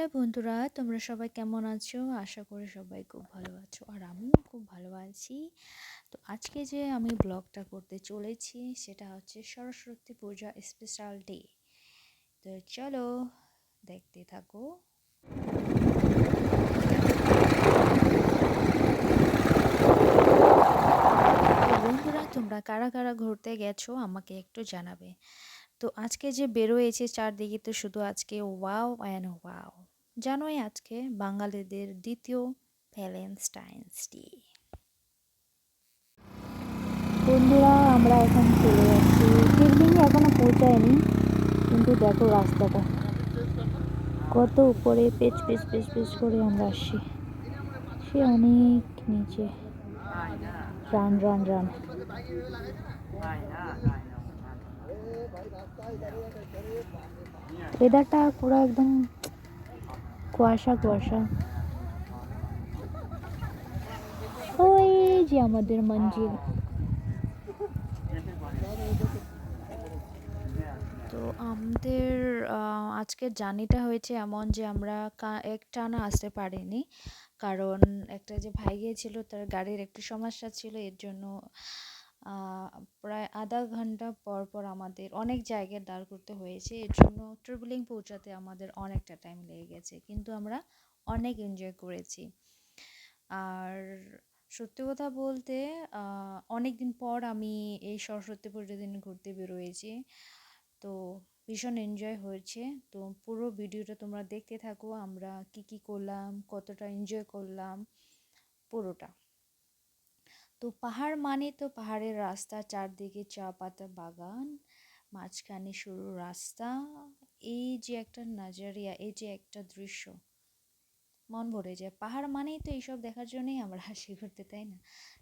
Hello বন্ধুরা, তোমরা সবাই কেমন আছো? আশা করি সবাই খুব ভালো আছো আর আমিও খুব ভালো আছি। তো আজকে যে আমি ব্লগটা করতে চলেছি সেটা হচ্ছে সরস্বতী পূজা স্পেশাল ডে। তো চলো দেখতে থাকো। তো বন্ধুরা, তোমরা কারা কারা ঘুরতে গেছো আমাকে একটু জানাবে। তো আজকে যে বেরোয়েছে চারদিকে তো শুধু আজকে ওয়াও অ্যান্ড ওয়াও। জানোই আজকে বাঙালিদের দ্বিতীয় ভ্যালেন্টাইন্স ডে। বন্ধুরা, আমরা এখন চলে যাচ্ছি টিরবিং, এখনো পৌঁছায়নি কিন্তু দেখো রাস্তাটা কত উপরে, পেচ পেচ পেচ পেচ করে আমরা আসছি, সে অনেক নিচে। Run run run. ওয়েদারটা পুরো একদম কুয়াশা কুয়াশা। ওই যে আমাদের মঞ্জিল। তো আমাদের আজকের জার্নিটা হয়েছে এমন যে আমরা একটানা আসতে পারিনি, কারণ একটা যে ভাই গিয়েছিল তার গাড়ির একটু সমস্যা ছিল, এর জন্য প্রায় আধা ঘন্টা পর পর আমাদের অনেক জায়গায় দাঁড় করতে হয়েছে। এর জন্য ট্রিপলিং পৌঁছাতে আমাদের অনেকটা টাইম লেগে গেছে, কিন্তু আমরা অনেক এনজয় করেছি। আর সত্যি কথা বলতে অনেক দিন পর আমি এই সরস্বতী পুজোর দিন ঘুরতে বেরোয়েছি, তো ভীষণ এনজয় হয়েছে। তো পুরো ভিডিওটা তোমরা দেখতে থাকো, আমরা কি কি করলাম, কতটা এনজয় করলাম পুরোটা। তো পাহাড় মানে তো পাহাড়ের রাস্তা, চারদিকে চা পাতা বাগান, মাঝখানে সরু রাস্তা, এই যে একটা নাজারিয়া, এই যে একটা দৃশ্য, মন ভরে যায়। পাহাড় মানেই তো এইসব দেখার জন্যই আমরা হাসি করতে, তাই না?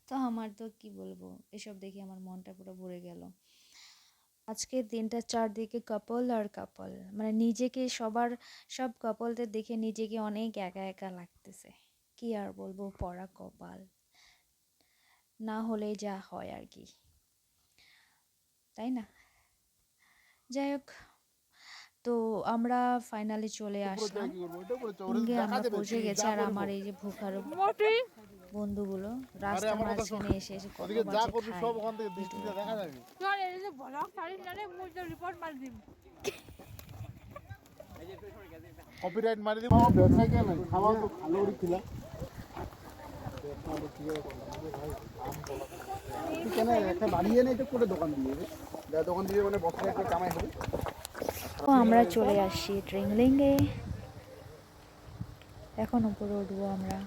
তো আমার তো কি বলবো, এসব দেখে আমার মনটা পুরো ভরে গেল। আজকের দিনটা চারদিকে কাপল আর কাপল, মানে নিজেকে সব কাপলদের দেখে নিজেকে অনেক একা একা লাগতেছে। কি আর বলবো, পড়া কপাল, না হলে যা হয় আর কি, তাই না? যাই হোক, তো আমরা ফাইনালি চলে আসলাম, আমরা পৌঁছে গেছি। আর আমার এই যে ভুখারো বন্ধুগুলো রাস্তার মাঝখানে এসে এসে কত বাজে কপিরাইট মারি দিব ব্যবসা কেন খাওয়া তো ভালো ছিল কেন একটা বাড়িয়ে নেই তো করে দোকান দিয়ে দোকান দিয়ে মানে বছরে একটা কামাই হবে। তো আমরা চলে আসছি ট্রেনলিংয়ে, এখন উপরে উঠবো আমরা।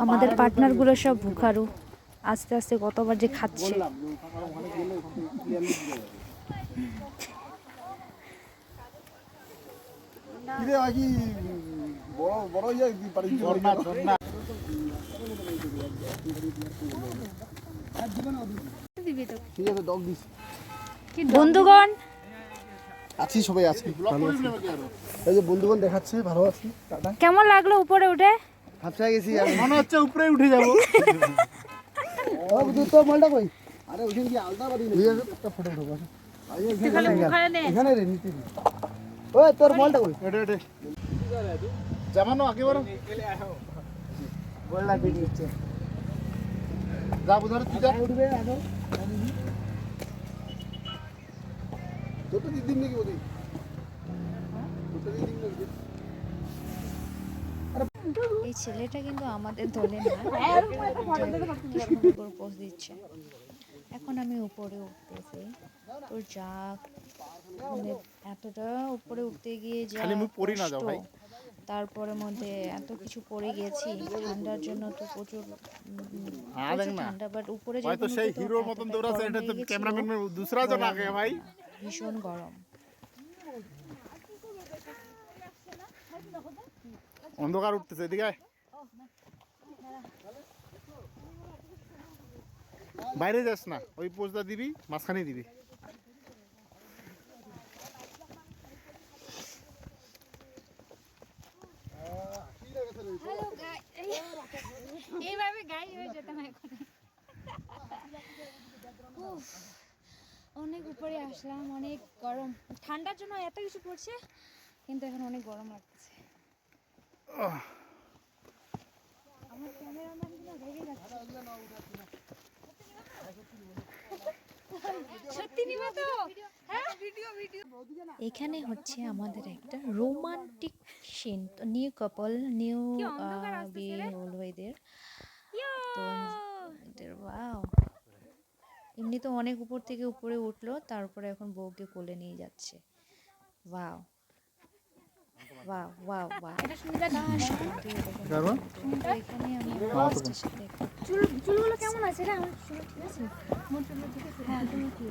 আমাদের পার্টনার গুলো সব ভুখারু, আস্তে আস্তে কতবার যে খাচ্ছে। কিরে আকি বড় বড় ইয়া পারি ঝর্ণা ঝর্ণা ঠিক আছে ডগ দিস। বন্ধুগণ আছি, সবাই আছি ভালো আছি। এই যে বন্ধুগণ দেখাচ্ছে ভালো আছি। টাটা। কেমন লাগলো উপরে উঠে? হাফসা গেছি, মনে হচ্ছে উপরে উঠে যাব। ও বুঝু তো মালটা কই? আরে ওখানে কি আলদা বাড়ি নেই, একটা ফটো উঠাবো। এখানে রে নিতে দি। ওই তোর মালটা কই? এডে এডে জামানো আগে বড় বললা ভিডিও হচ্ছে যা বুঝার তুই যা উঠবে আগে দুটো দিন নাকি বলি দুটো দিন নাকি। এই ছেলেটা কিন্তু আমাদের দলে না, কৃষ্ণনগর পোস্ট দিচ্ছে। এখন আমি উপরে উঠতেছি, তো যা মানে এতটা উপরে উঠতে গিয়ে যা কষ্ট, তারপরে মধ্যে এত কিছু পড়ে গেছি, ঠান্ডার জন্য তো প্রচুর ঠান্ডা, বাট উপরে যখন সেই হিরোর মতন দৌড়াচ্ছে, এটা তো ক্যামেরাম্যান दूसरा জন আগে ভাই, ভীষণ গরম। অন্ধকার উঠতেছে, এদিকে বাইরে যাস না, ওই পোস্টটা দিবি, মাঝখানে দিবি। এইভাবে গাই হয়ে যেতাম এখন। অনেক উপরে আসলাম, অনেক গরম, ঠান্ডার জন্য এত কিছু পড়ছে, কিন্তু এখন অনেক গরম লাগতেছে। আমার ক্যামেরাম্যান গুলো রেগে যাচ্ছে। সত্যি নিবা তো? হ্যাঁ, এখানে হচ্ছে আমাদের একটা রোমান্টিক সিন। তো নিউ কাপল, নিউ বিয়ে হলো এদের। তো এদের ওয়াও, এমনি তো অনেক উপর থেকে উপরে উঠলো, তারপরে এখন বউকে কোলে নিয়ে যাচ্ছে। Wow wow wow wow. তো এখানে আমি লাস্টের সাথে একটা চুলগুলো কেমন আছে রে? আমার চুল ঠিক আছে? আমার চুল ঠিক আছে? হ্যাঁ, তুমি কি?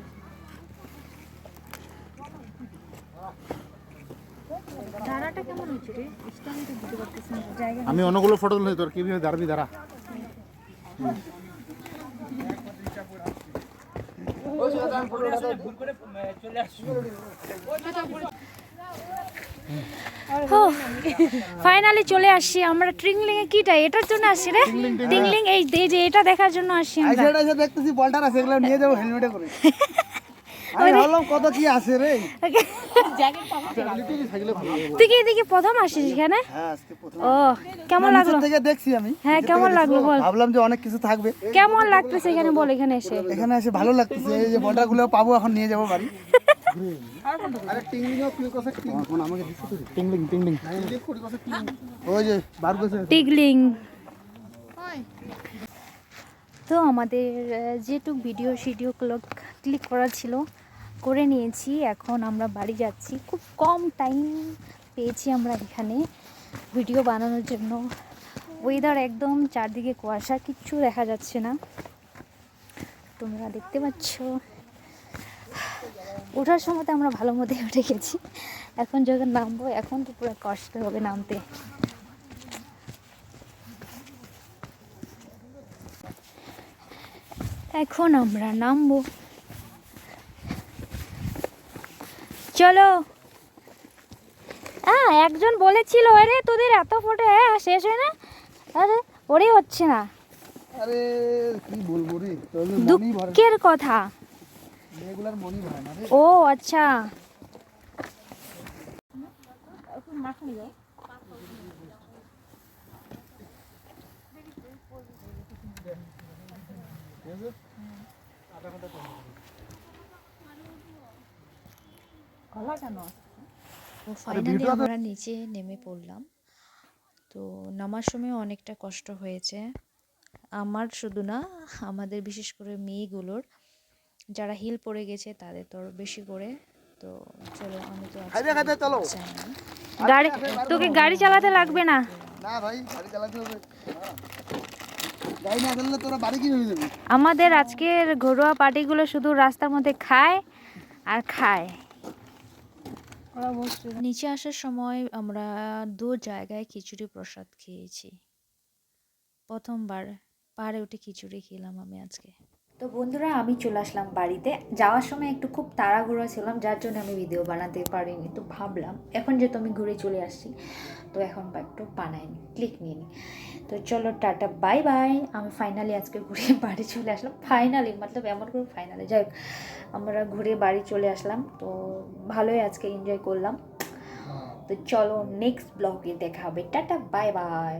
দাঁড়াটা কেমন হচ্ছে রে? আমি তো বুঝতে পারতেছি না জায়গা। আমি অনেকগুলো ফটো তুলে তোর কিভাবে দাঁড়াবি দাঁড়া। ফাইনালি চলে আসছি আমরা ট্রিংলিং এ। কিটা এটার জন্য আসছি রে? টিংলিং এই যে এটা দেখার জন্য আসছি আমরা। আইসা আইসা দেখতেছি বলটার আছে, এগুলো নিয়ে যাবো হেলমেটে করে। আমি ভাবলাম কত কি আছে রে। তুই কি এদিকে প্রথম আসিস এখানে? হ্যাঁ, আজকে প্রথম। ও, কেমন লাগলো? থেকে দেখছি আমি। হ্যাঁ, কেমন লাগলো বল? ভাবলাম যে অনেক কিছু থাকবে। কেমন লাগতেছে এখানে বল? এখানে এসে এখানে এসে ভালো লাগতেছে। এই যে বলটার গুলো পাবো, এখন নিয়ে যাবো বাড়ি। আরে টিংলিংও কি কথা কি? এখন আমাকে দিছিস তুই? Tingling tingling. ওই যে বার কইছে টিগলিং। তো আমাদের যেটুক ভিডিও ক্লিক করা ছিল করে নিয়েছি। এখন আমরা বাড়ি যাচ্ছি। খুব কম টাইম পেয়েছি আমরা এখানে ভিডিও বানানোর জন্য। ওয়েদার একদম চারদিকে কুয়াশা, কিচ্ছু দেখা যাচ্ছে না, তোমরা দেখতে পাচ্ছ। ওঠার সময় তো আমরা ভালো মতো উঠে গেছি, এখন যখন নামবো এখন তো পুরো কষ্ট হবে নামতে। এখন আমরা নামবো, চলো। একজন বলেছিল আরে তোদের এত ফটো শেষ হয় না, আরে ওরে হচ্ছে না। আরে কি বলবো রে, তোর মনই ভরে না। দুঃখের কথা। রেগুলার মনই ভরে না রে। ও আচ্ছা, তো ফাইনালি আমরা নিচে নেমে পড়লাম। তো নামার সময় অনেকটা কষ্ট হয়েছে আমার, শুধু না আমাদের, বিশেষ করে মেয়েগুলোর, যারা হিল পড়ে গেছে তাদের তো বেশি করে। তো চলো, আমি তো খাইতে চলো। গাড়ি তোকে গাড়ি চালাতে লাগবে না। না ভাই, গাড়ি চালাতে হবে। গাড়ি না চালালে তোরা বাড়ি কি হয়ে যাবে? আমাদের আজকের ঘরোয়া পার্টিগুলো শুধু রাস্তার মধ্যে খায় আর খায়। নিচে আসার সময় আমরা 2 জায়গায় খিচুড়ি প্রসাদ খেয়েছি। প্রথমবার পাহাড়ে উঠে খিচুড়ি খেলাম আমি আজকে। তো বন্ধুরা, আমি চলে আসলাম বাড়িতে। যাওয়ার সময় একটু খুব তাড়াহুড়ো ছিলাম, যার জন্য আমি ভিডিও বানাতে পারিনি। তো ভাবলাম এখন যেহেতু আমি ঘুরে চলে আসছি, তো এখন একটু বানাইনি, ক্লিক নিয়ে নিই। তো চলো, টাটা বাই বাই। আমি ফাইনালি আজকে ঘুরে বাড়ি চলে আসলাম। ফাইনালি মতলব এমন করে ফাইনালি, যাই হোক, আমরা ঘুরে বাড়ি চলে আসলাম। তো ভালোই আজকে এনজয় করলাম। তো চলো, নেক্সট ব্লগে দেখা হবে। Tata bye bye.